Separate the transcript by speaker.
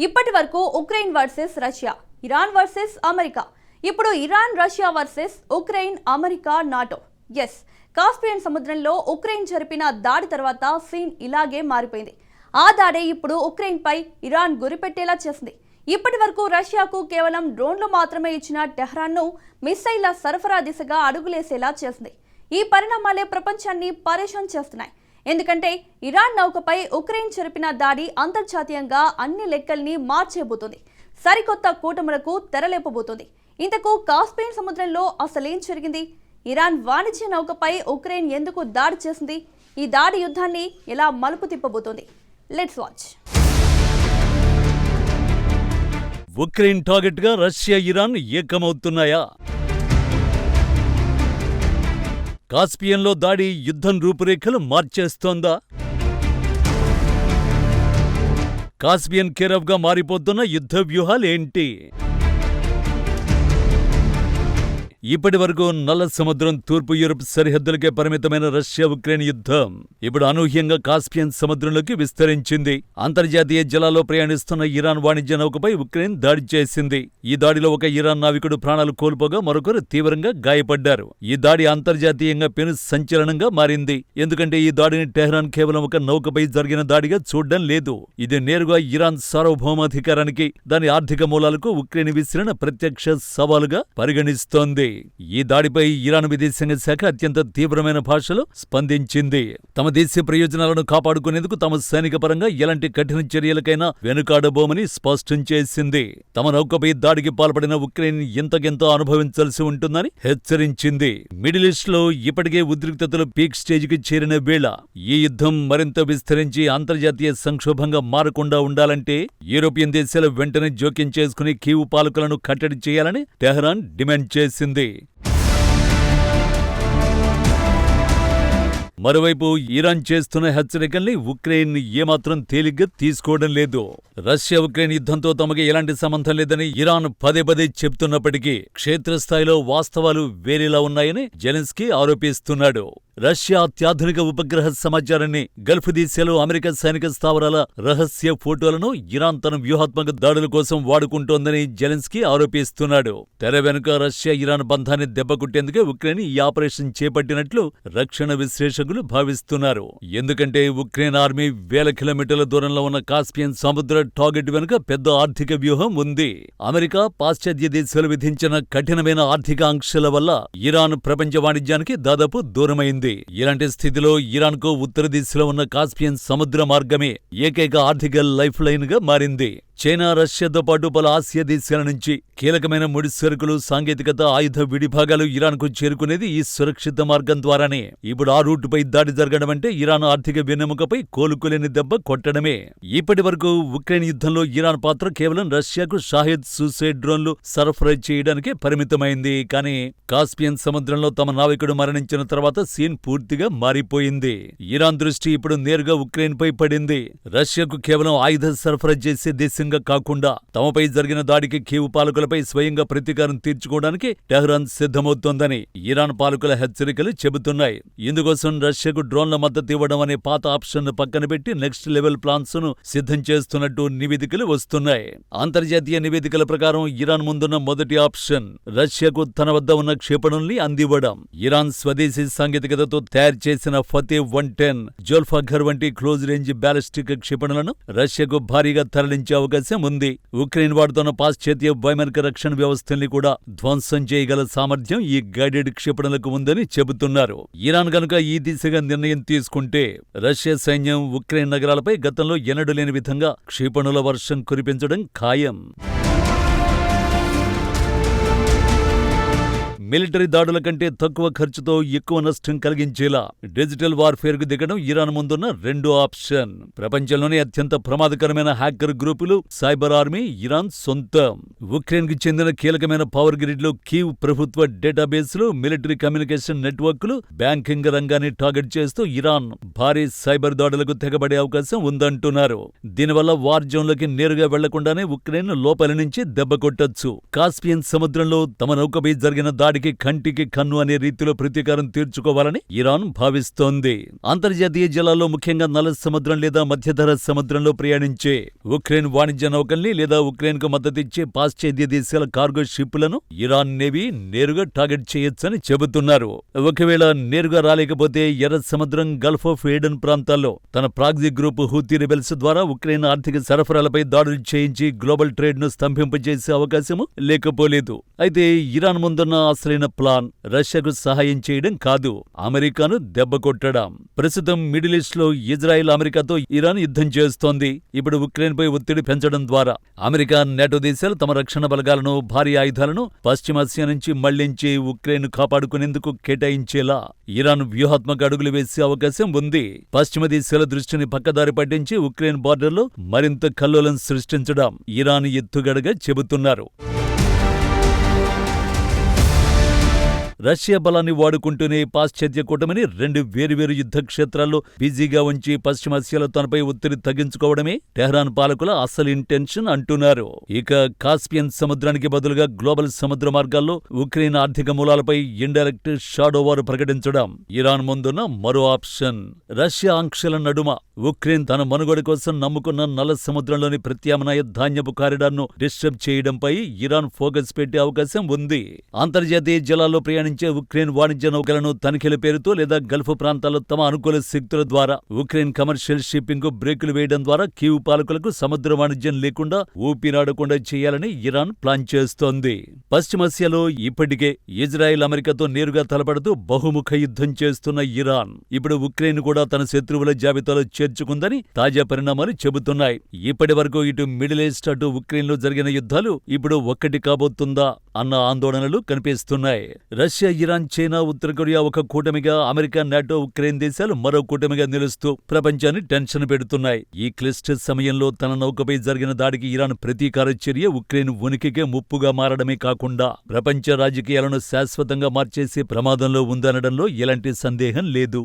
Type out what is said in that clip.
Speaker 1: ఇప్పటి వరకు Ukraine versus Russia, Iran versus America. ఇప్పుడు Iran Russia versus Ukraine America NATO. Yes, Caspian సముద్రంలో ఉక్రెయిన్ జరిపిన దాడి తర్వాత సీన్ ఇలాగే మారిపోయింది. ఆ దాడే ఇప్పుడు ఉక్రెయిన్ పై ఇరాన్ గురిపెట్టేలా చేసింది. ఇప్పటి వరకు రష్యాకు కేవలం డ్రోన్లు మాత్రమే ఇచ్చిన టెహ్రాన్ను మిస్సైళ్ల సరఫరా దిశగా అడుగులేసేలా చేసింది. ఈ పరిణామాలే ప్రపంచాన్ని పరేషాన్ చేస్తున్నాయి. ఎందుకంటే ఇరాన్ నౌకపై ఉక్రెయిన్ జరిపిన దాడి అంతర్జాతీయంగా అన్ని లెక్కల్ని మార్చేయబోతుంది. సరికొత్త కూటములకు తెరలేపబోతుంది. ఇంతకు కాస్పియన్ సముద్రంలో అసలేం జరిగింది? ఇరాన్ వాణిజ్య నౌకపై ఉక్రెయిన్ ఎందుకు దాడి చేసింది? ఈ దాడి యుద్ధాన్ని ఎలా మలుపు తిప్పబోతోంది? Let's watch.
Speaker 2: ఉక్రెయిన్ టార్గెట్ గా రష్యా, ఇరాన్ ఏకమవుతున్నాయా? కాస్పియన్లో దాడి యుద్ధం రూపురేఖలు మార్చేస్తోందా? కాస్పియన్ కేరఫ్గా మారిపోతున్న యుద్ధ వ్యూహాలేంటి? ఇప్పటి వరకు నల్ల సముద్రం, తూర్పు యూరప్ సరిహద్దులకే పరిమితమైన రష్యా ఉక్రెయిన్ యుద్ధం ఇప్పుడు అనూహ్యంగా కాస్పియన్ సముద్రంలోకి విస్తరించింది. అంతర్జాతీయ జలాల్లో ప్రయాణిస్తున్న ఇరాన్ వాణిజ్య నౌకపై ఉక్రెయిన్ దాడి చేసింది. ఈ దాడిలో ఒక ఇరాన్ నావికుడు ప్రాణాలు కోల్పోగా మరొకరు తీవ్రంగా గాయపడ్డారు. ఈ దాడి అంతర్జాతీయంగా పెను సంచలనంగా మారింది. ఎందుకంటే ఈ దాడిని టెహ్రాన్ కేవలం ఒక నౌకపై జరిగిన దాడిగా చూడడం లేదు. ఇది నేరుగా ఇరాన్ సార్వభౌమాధికారానికి, దాని ఆర్థిక మూలాలకు ఉక్రెయిన్ విసిరిన ప్రత్యక్ష సవాలుగా పరిగణిస్తోంది. ఈ దాడిపై ఇరాన్ విదేశాంగ శాఖ అత్యంత తీవ్రమైన భాషలో స్పందించింది. తమ దేశ ప్రయోజనాలను కాపాడుకునేందుకు తమ సైనిక పరంగా ఎలాంటి కఠిన చర్యలకైనా వెనుకాడబోమని స్పష్టం చేసింది. తమ నౌకపై దాడికి పాల్పడిన ఉక్రెయిన్ ఎంతకెంతో అనుభవించాల్సి ఉంటుందని హెచ్చరించింది. మిడిల్ ఈస్ట్ లో ఇప్పటికే ఉద్రిక్తతలు పీక్ స్టేజికి చేరిన వేళ ఈ యుద్ధం మరింత విస్తరించి అంతర్జాతీయ సంక్షోభంగా మారకుండా ఉండాలంటే యూరోపియన్ దేశాలు వెంటనే జోక్యం చేసుకుని కీవ్ పాలకులను కట్టడి చేయాలని టెహ్రాన్ డిమాండ్ చేసింది. మరోవైపు ఇరాన్ చేస్తున్న హెచ్చరికల్ని ఉక్రెయిన్ ఏమాత్రం తేలిగ్గా తీసుకోవడం లేదు. రష్యా ఉక్రెయిన్ యుద్ధంతో తమకు ఎలాంటి సంబంధం లేదని ఇరాన్ పదే పదే చెప్తున్నప్పటికీ క్షేత్రస్థాయిలో వాస్తవాలు వేరేలా ఉన్నాయని జెలెన్స్కీ ఆరోపిస్తున్నాడు. రష్యా అత్యాధునిక ఉపగ్రహ సమాచారాన్ని, గల్ఫ్ దేశాలు, అమెరికా సైనిక స్థావరాల రహస్య ఫోటోలను ఇరాన్ తన వ్యూహాత్మక దాడుల కోసం వాడుకుంటోందని జెలెన్స్కీ ఆరోపిస్తున్నాడు. తెర వెనుక రష్యా ఇరాన్ బంధాన్ని దెబ్బకొట్టేందుకే ఉక్రెయిన్ ఈ ఆపరేషన్ చేపట్టినట్లు రక్షణ విశ్లేషకులు భావిస్తున్నారు. ఎందుకంటే ఉక్రెయిన్ ఆర్మీ వేల కిలోమీటర్ల దూరంలో ఉన్న కాస్పియన్ సముద్ర టార్గెట్ వెనుక పెద్ద ఆర్థిక వ్యూహం ఉంది. అమెరికా, పాశ్చాత్య దేశాలు విధించిన కఠినమైన ఆర్థిక ఆంక్షల వల్ల ఇరాన్ ప్రపంచ వాణిజ్యానికి దాదాపు దూరమైంది. ఇలాంటి స్థితిలో ఇరాన్కు ఉత్తర దిశలో ఉన్న కాస్పియన్ సముద్ర మార్గమే ఏకైక ఆర్థిక లైఫ్ లైన్ గా మారింది. చైనా, రష్యాతో పాటు పలు ఆసియా దేశాల నుంచి కీలకమైన ముడి సరుకులు, సాంకేతికత, ఆయుధ విడిభాగాలు ఇరాన్కు చేరుకునేది ఈ సురక్షిత మార్గం ద్వారానే. ఇప్పుడు ఆ రూటుపై దాడి జరగడం అంటే ఇరాన్ ఆర్థిక వెన్నెముకపై కోలుకోలేని దెబ్బ కొట్టడమే. ఇప్పటి వరకు ఉక్రెయిన్ యుద్ధంలో ఇరాన్ పాత్ర కేవలం రష్యాకు షాహెద్ సూసైడ్ డ్రోన్లు సరఫరా చేయడానికే పరిమితమైంది. కానీ కాస్పియన్ సముద్రంలో తమ నావికుడు మరణించిన తర్వాత సీన్ పూర్తిగా మారిపోయింది. ఇరాన్ దృష్టి ఇప్పుడు నేరుగా ఉక్రెయిన్ పై పడింది. రష్యాకు కేవలం ఆయుధ సరఫరా చేసే దేశం కాకుండా తమపై జరిగిన దాడికి కీవ్ పాలకులపై స్వయంగా ప్రతీకారం తీర్చుకోవడానికి టెహ్రాన్ సిద్ధమవుతోందని ఇరాన్ పాలకుల హెచ్చరికలు చెబుతున్నాయి. ఇందుకోసం రష్యాకు డ్రోన్ల మద్దతు ఇవ్వడం అనే పాత ఆప్షన్ పక్కన పెట్టి నెక్స్ట్ లెవెల్ ప్లాన్స్ ను సిద్ధం చేస్తున్నట్టు నివేదికలు వస్తున్నాయి. అంతర్జాతీయ నివేదికల ప్రకారం ఇరాన్ ముందున్న మొదటి ఆప్షన్ రష్యాకు తన వద్ద ఉన్న క్షిపణుల్ని అందివ్వడం. ఇరాన్ స్వదేశీ సాంకేతికతతో తయారు చేసిన ఫతే 110, జోల్ఫాఘర్ వంటి క్లోజ్ రేంజ్ బ్యాలిస్టిక్ క్షిపణులను రష్యాకు భారీగా తరలించే అవకాశం ఉంది. ఉక్రెయిన్ వాడుతున్న పాశ్చాత్య వైమానిక రక్షణ వ్యవస్థల్ని కూడా ధ్వంసం చేయగల సామర్థ్యం ఈ గైడెడ్ క్షిపణులకు ఉందని చెబుతున్నారు. ఇరాన్ గనుక ఈ దిశగా నిర్ణయం తీసుకుంటే రష్యా సైన్యం ఉక్రెయిన్ నగరాలపై గతంలో ఎన్నడూ లేని విధంగా క్షిపణుల వర్షం కురిపించడం ఖాయం. మిలిటరీ దాడుల కంటే తక్కువ ఖర్చుతో ఎక్కువ నష్టం కలిగించేలా డిజిటల్ వార్ఫేర్ కు దిగడం ఇరాన్ ముందున్న రెండో ఆప్షన్. ప్రపంచంలోనే అత్యంత ప్రమాదకరమైన హ్యాకర్ గ్రూపులు, సైబర్ ఆర్మీ ఇరాన్ సొంతం. ఉక్రెయిన్ కి చెందిన కీలకమైన పవర్ గ్రిడ్లు, కీవ్ ప్రభుత్వ డేటాబేస్లు, మిలిటరీ కమ్యూనికేషన్ నెట్వర్క్లు, బ్యాంకింగ్ రంగాన్ని టార్గెట్ చేస్తూ ఇరాన్ భారీ సైబర్ దాడులకు తెగబడే అవకాశం ఉందంటున్నారు. దీనివల్ల వార్ జోన్లోకి నేరుగా వెళ్లకుండానే ఉక్రెయిన్ లోపలి నుంచి దెబ్బ కొట్టొచ్చు. కాస్పియన్ సముద్రంలో తమ నౌకపై జరిగిన దాడి వాడికి కంటికి కన్ను అనే రీతిలో ప్రతీకారం తీర్చుకోవాలని ఇరాన్ భావిస్తోంది. అంతర్జాతీయ జలాల్లో ముఖ్యంగా నల్ల సముద్రం లేదా మధ్యధరా సముద్రంలో ప్రయాణించే ఉక్రెయిన్ వాణిజ్య నౌకల్ని లేదా ఉక్రెయిన్కు మద్దతిచ్చే పాశ్చాత్య దేశాల కార్గో షిప్లను ఇరాన్ నేవీ నేరుగా టార్గెట్ చేయొచ్చని చెబుతున్నారు. ఒకవేళ నేరుగా రాలేకపోతే ఎర్ర సముద్రం, గల్ఫ్ ఆఫ్ ఏడెన్ ప్రాంతాల్లో తన ప్రాక్సీ గ్రూప్ హూతీ రెబెల్స్ ద్వారా ఉక్రెయిన్ ఆర్థిక సరఫరాలపై దాడులు చేయించి గ్లోబల్ ట్రేడ్ ను స్తంభింపజేసే అవకాశము లేకపోలేదు. అయితే ఇరాన్ ముందున్న అసలైన ప్లాన్ రష్యాకు సహాయం చేయడం కాదు, అమెరికాను దెబ్బకొట్టడం. ప్రస్తుతం మిడిల్ ఈస్ట్ లో ఇజ్రాయెల్, అమెరికాతో ఇరాన్ యుద్ధం చేస్తోంది. ఇప్పుడు ఉక్రెయిన్ పై ఒత్తిడి పెంచడం ద్వారా అమెరికా, నేటో దేశాలు తమ రక్షణ బలగాలను, భారీ ఆయుధాలను పశ్చిమాసియా నుంచి మళ్లించి ఉక్రెయిన్ కాపాడుకునేందుకు కేటాయించేలా ఇరాన్ వ్యూహాత్మక అడుగులు వేసే అవకాశం ఉంది. పశ్చిమ దేశాల దృష్టిని పక్కదారి పట్టించి ఉక్రెయిన్ బార్డర్లో మరింత కల్లోలం సృష్టించడం ఇరాన్ ఎత్తుగడగా చెబుతున్నారు. రష్యా బలాన్ని వాడుకుంటూనే పాశ్చాత్య కూటమిని రెండు వేరువేరు యుద్ధ క్షేత్రాల్లో బిజీగా ఉంచి పశ్చిమాసియాలో తనపై ఒత్తిడి తగ్గించుకోవడమే టెహ్రాన్ పాలకుల అసలు ఇంటెన్షన్ అంటున్నారు. ఇక కాస్పియన్ సముద్రానికి బదులుగా గ్లోబల్ సముద్ర మార్గాల్లో ఉక్రెయిన్ ఆర్థిక మూలాలపై ఇండైరెక్ట్ షాడో వార్ ప్రకటించడం ఇరాన్ ముందున్న మరో ఆప్షన్. రష్యా ఆంక్షల నడుమ ఉక్రెయిన్ తన మనుగడ కోసం నమ్ముకున్న నల్ల సముద్రంలోని ప్రత్యామ్నాయ ధాన్యపు కారిడార్ను డిస్టర్బ్ చేయడంపై ఇరాన్ ఫోకస్ పెట్టే అవకాశం ఉంది. అంతర్జాతీయ జలాల్లో ఉక్రెయిన్ వాణిజ్య నౌకలను తనిఖీల పేరుతో లేదా గల్ఫ్ ప్రాంతాల్లో తమ అనుకూల శక్తుల ద్వారా ఉక్రెయిన్ కమర్షియల్ షిప్పింగ్ కు బ్రేకులు వేయడం ద్వారా కీవ్ పాలకులకు సముద్ర వాణిజ్యం లేకుండా ఊపిరాడకుండా చేయాలని ఇరాన్ ప్లాన్ చేస్తోంది. పశ్చిమాసియాలో ఇప్పటికే ఇజ్రాయెల్, అమెరికాతో నేరుగా తలపడుతూ బహుముఖ యుద్ధం చేస్తున్న ఇరాన్ ఇప్పుడు ఉక్రెయిన్ కూడా తన శత్రువుల జాబితాలో చేర్చుకుందని తాజా పరిణామాలు చెబుతున్నాయి. ఇప్పటి వరకు ఇటు మిడిల్ ఈస్ట్, అటు ఉక్రెయిన్లో జరిగిన యుద్ధాలు ఇప్పుడు ఒక్కటి కాబోతుందా అన్న ఆందోళనలు కనిపిస్తున్నాయి. రష్యా, ఇరాన్, చైనా, ఉత్తర కొరియా ఒక కూటమిగా, అమెరికా, నాటో, ఉక్రెయిన్ దేశాలు మరో కూటమిగా నిలుస్తూ ప్రపంచాన్ని టెన్షన్ పెడుతున్నాయి. ఈ క్లిష్ట సమయంలో తన నౌకపై జరిగిన దాడికి ఇరాన్ ప్రతీకార చర్య ఉక్రెయిన్ ఉనికికే ముప్పుగా మారడమే కాకుండా ప్రపంచ రాజకీయాలను శాశ్వతంగా మార్చేసే ప్రమాదంలో ఉందనడంలో ఎలాంటి సందేహం లేదు.